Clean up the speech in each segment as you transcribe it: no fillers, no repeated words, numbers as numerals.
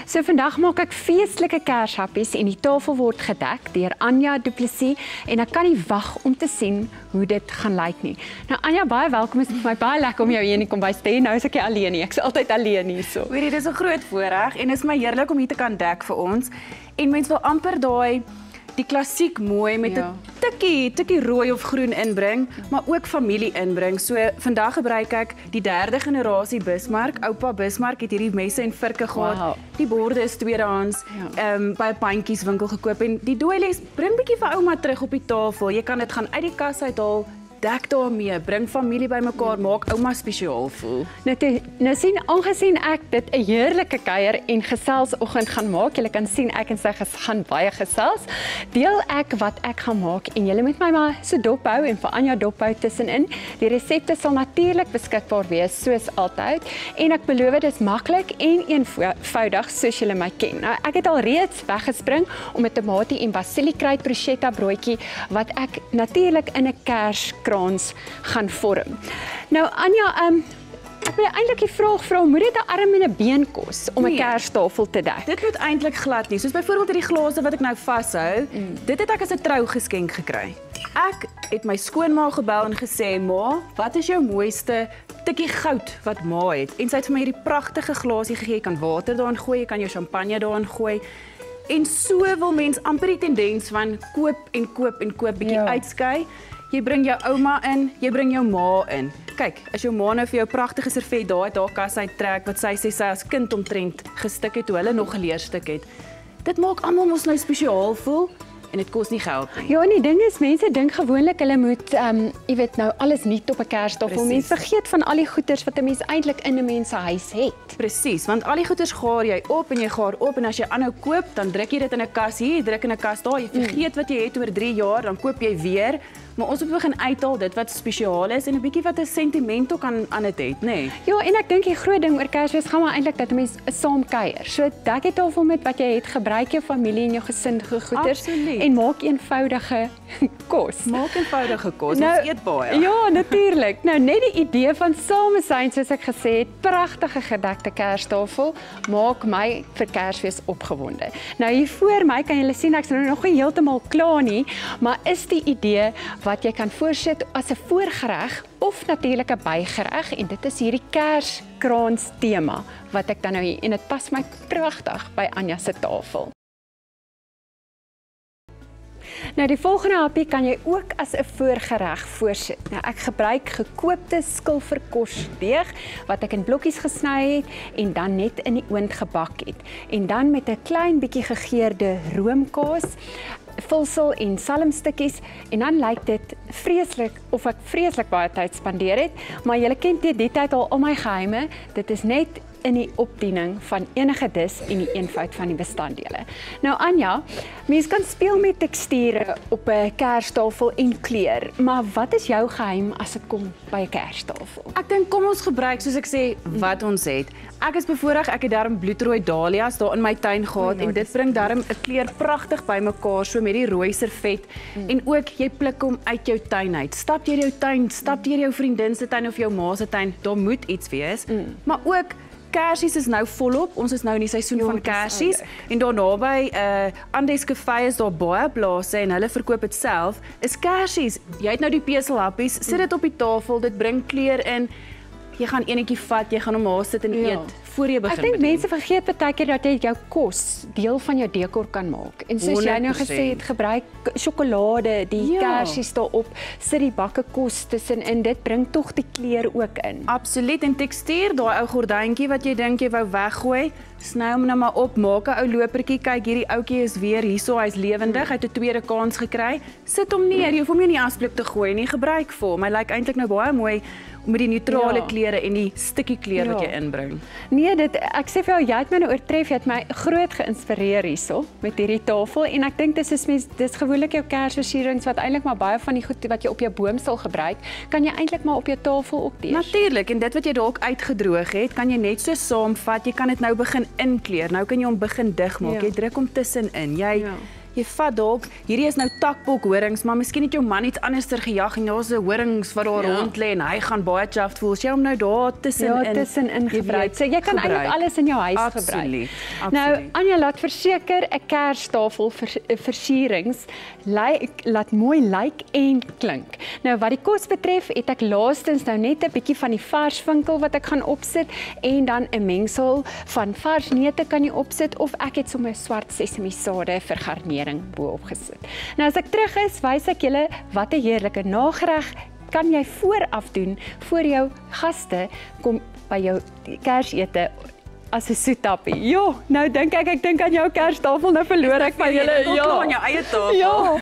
So vandag maak ek feestelike kershappies en die tafel word gedek deur Anja Du Plessis en ek kan nie wag om te sien hoe dit gaan lyk nie. Nou Anja, baie welkom. Dit is vir my baie lekker om jou hier in die kombuis te hê. Nou is ek nie alleen nie. Ek's altyd alleen hierso. Hoorie, dis 'n groot voorreg en is my heerlik om hier te kan dek vir ons. En mens wil amper daai die klassiek mooi met 'n tikkie rooi of groen inbring, maar ook familie inbring. So vandag gebruik ek die 3de generasie Bismarck. Oupa Bismarck het hierdie messe en virke gehad. Wow. Die borde is tweedehands by 'n pandjieswinkel gekoop en die dooiles bring bietjie vir ouma terug op die tafel. Jy kan dit gaan uit die kas uithaal. Dek daarmee, bring familie bymekaar, maak ouma spesiaal voel. Nou sien, aangesien ek dit 'n heerlike kuier en geselsoggend gaan maak, julle kan sien ek en sy gaan baie gesels, deel ek wat ek gaan maak en julle moet my maar so dop hou en vir Anja dop hou tussenin. Die resepte sal natuurlik beskikbaar wees soos altyd en ek beloof dit is maklik en eenvoudig soos julle my ken. Nou ek het al reeds weggespring om 'n tamatie en basiliekruid bruschetta broodjie wat ek natuurlik in 'n kerskrans gaan vorm. Nou Anja, ek wil eintlik die vraag vra, moet dit 'n arm en 'n been kos om 'n kerstafel te dek? Dit moet eintlik glad nie. Soos byvoorbeeld hierdie glase wat ek nou vashou, dit het ek as 'n trougeskenk gekry. Ek het my skoonma gebel en gesê, "Ma, wat is jou mooiste tikkie goud wat ma het?" En sy het vir my hierdie pragtige glasie gegee. Jy kan water daarin gooi, jy kan jou champagne daarin gooi. En so wil mens amper die tendens van koop en koop en koop bietjie uitskei. Jy bring jou ouma in, jy bring jou ma in. Kyk, as jou ma nou vir jou pragtige servet daar kas uittrek wat sy sê sy as kind omtrent gestik het toe hulle nog geleerstuk het. Dit maak almal mos nou spesiaal voel en dit kos nie geld nie. Ja, en die ding is mense dink gewoonlik hulle moet jy weet nou alles nuut op 'n kerstafel. Mense vergeet van al die goeders wat 'n mens eintlik in 'n mens se huis het. Presies, want al die goeders gaar jy op en jy gaar op en as jy aanhou koop, dan druk jy dit in 'n kas hier, druk in 'n kas daar. Jy vergeet wat jy het oor 3 jaar, dan koop jy weer. Maar ons moet begin uithaal dit wat spesiaal is en 'n bietjie wat 'n sentiment ook aan dit het, nê? Nee. Ja, en ek dink die groot ding oor Kersfees gaan maar eintlik dat 'n mens saam kuier. So dek die tafel met wat jy het, gebruik jou familie en jou gesin goeders en maak eenvoudige kos. Maak eenvoudige kos. Nou, ons eet baie. Ja, natuurlik. Nou net die idee van samesyn soos ek gesê het, pragtige gedekte kerstafel maak my vir Kersfees opgewonde. Nou hier voor my kan julle sien ek's nou nog nie heeltemal klaar nie, maar is die idee wat jy kan voorsit as 'n voorgereg of natuurlik 'n bygereg en dit is hierdie kerskrans tema wat ek dan nou hier en dit pas my pragtig by Anja se tafel. Nou die volgende happie kan jy ook as 'n voorgereg voorsit. Nou ek gebruik gekoopte skilverkosdeeg wat ek in blokkies gesny het en dan net in die oond gebak het. En dan met 'n klein bietjie gegeurde roomkaas, vulsel en salmstukkies en dan lyk dit vreeslik of ek vreeslik baie tyd spandeer het, maar julle ken die tyd al my geheime. Dit is net in die opdiening van enige dis en die eenvoud van die bestanddele. Nou Anja, mens kan speel met teksture op 'n kerstafel en kleur, maar wat is jou geheim as dit kom by 'n kerstafel? Ek dink kom ons gebruik soos ek sê wat ons het. Ek is bevoorreg, ek het darm bloedrooi dahlias daar in my tuin gehad en dit bring darm 'n kleur pragtig bymekaar so met die rooi servet en ook jy pluk hom uit jou tuin uit. Stap deur jou tuin, stap deur jou vriendin se tuin of jou ma se tuin, daar moet iets wees. Maar ook kersies is nou volop. Ons is nou in die seisoen van kersies en daar naby Andes Cafe is daar baie plase en hulle verkoop dit self. Is kersies. Jy het nou die peselhappies, sit dit op die tafel, dit bring kleur in. Jy gaan enetjie vat, jy gaan hom daar sit en eet voor jy begin. Ek dink mense vergeet baie keer dat jy jou kos deel van jou dekor kan maak. En soos jy nou gesê het, gebruik sjokolade, die kersies daarop, sit die bakke kos tussenin. Dit bring tog die kleur ook in. Absoluut, en tekstuur, daai ou gordyntjie wat jy dink jy wou weggooi, sny hom nou maar op, maak 'n ou lopertjie. Kyk, hierdie ouetjie is weer hierso, hy's lewendig, hy het 'n tweede kans gekry. Sit hom neer, jy hoef hom nie in die asblik te gooi nie, gebruik vir hom. Hy lyk eintlik nou baie mooi met die neutrale kleure en die stukkie kleur wat jy inbring. Nee, ek sê vir jou, jy het my nou oortref, jy het my groot geïnspireer hierso met hierdie tafel en ek dink dis gewoonlik jou kersversierings wat eintlik maar baie van die goed wat jy op jou boom sal gebruik, kan jy eintlik maar op jou tafel ook doen. Natuurlik, en dit wat jy dalk uitgedroog het, kan jy net so saamvat. Jy kan dit nou begin inkleur. Nou kan jy hom begin dig maak. Jy druk hom tussenin. jy vat dalk, hierdie is nou takbokhorings, maar miskien het jou man iets anders gejag en daar's 'n horings wat daar rond lê en hy gaan baie chuffed voel. As jy hom nou daar tussenin gebruik. So jy kan eintlik alles in jou huis gebruik. Nou, Anja, laat verseker 'n kerstafel versierings laat mooi lyk en klink. Nou wat die kos betref, het ek laastens nou net 'n bietjie van die varswinkel wat ek gaan opsit en dan 'n mengsel van vars neute kan jy opsit of ek het sommer swart sesamiesade vir garnering bo-op gesit. Nou as ek terug is, wys ek julle wat 'n heerlike nagereg kan jy vooraf doen voor jou gaste kom by jou Kersete as 'n soetappie. Jo, nou dink ek dink aan jou Kerstafel, nou verloor ek van julle. Ja, aan jou eie tafel. Ja.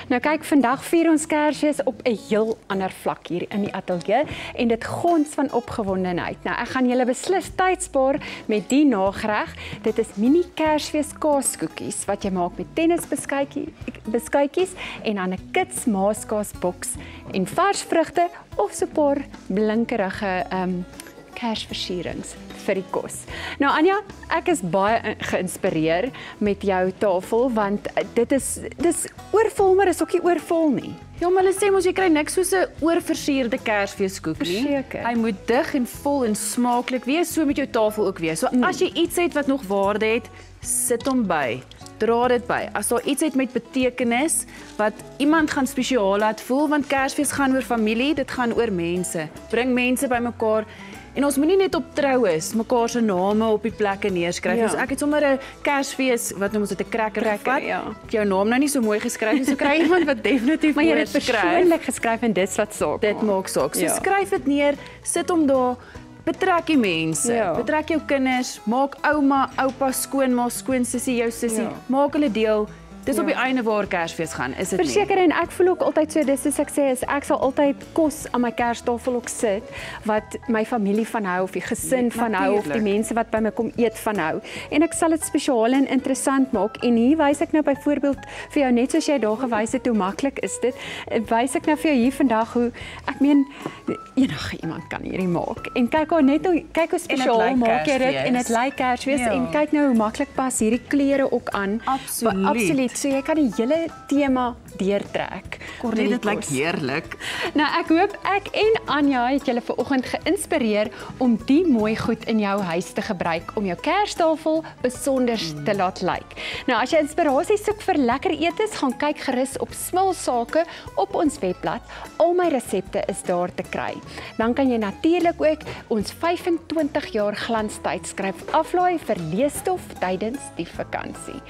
Nou kyk, vandag vier ons Kersfees op 'n heel ander vlak hier in die ateljee en dit gons van opgewondenheid. Nou ek gaan julle beslis tyd spaar met die nagereg. Dit is mini Kersfees kaaskoekies wat jy maak met tennisbeskuitjies en dan 'n kits maaskaasboks en vars vrugte of so 'n paar blinkerige Kersversierings vir die kos. Nou Anja, ek is baie geïnspireer met jou tafel want dis oorvol, maar is ook nie oorvol nie. Ja, maar hulle sê mos jy kry niks soos 'n oorversierde Kersfeeskoek nie. Verseker. Hy moet dig en vol en smaaklik wees, so met jou tafel ook wees. So as jy iets het wat nog waarde het, sit hom by. Dra dit by. As daar iets het met betekenis wat iemand gaan spesiaal laat voel, want Kersfees gaan oor familie, dit gaan oor mense. Bring mense bymekaar. En ons moenie net op troues mekaar se name op die plekke neerskryf. Dus ek het sommer 'n Kersfees, wat noem ons dit, 'n cracker gevat. Ja. Jou naam nou nie so mooi geskryf nie, so kry iemand wat definitief maar jy mooi het persoonlik geskryf en dis wat saak. Dit maak saak. So skryf dit neer, sit hom daar, betrek die mense, betrek jou kinders, maak ouma, oupa, skoonma, skoonsussie, jou sussie, maak hulle deel. Dis op die einde waar Kersfees gaan, is dit nie? Verseker, en ek voel ook altyd so, dis soos ek sê, ek sal altyd kos aan my Kerstafel ook sit, wat my familie van hou, of die gesin van hou, of die mense wat by my kom eet van hou. En ek sal dit spesiaal en interessant maak, en hier wys ek nou byvoorbeeld vir jou, net soos jy daar gewys het, hoe maklik is dit, wys ek nou vir jou hier vandag, hoe, ek meen, enige iemand kan hierdie maak. En kyk hoe spesiaal maak jy dit, en dit lyk Kersfees, en kyk nou hoe maklik pas hierdie kleure ook aan. Absoluut. So jy kan die hele tema deurtrek. Corrie, dit lyk heerlik. Nou ek hoop ek en Anja het julle vanoggend geïnspireer om die mooi goed in jou huis te gebruik om jou Kerstafel besonder te laat lyk. Nou as jy inspirasie soek vir lekker etes, gaan kyk gerus op Smilsake op ons webblad. Al my resepte is daar te kry. Dan kan jy natuurlik ook ons 25 jaar glanstydskrif aflaai vir leesstof tydens die vakansie.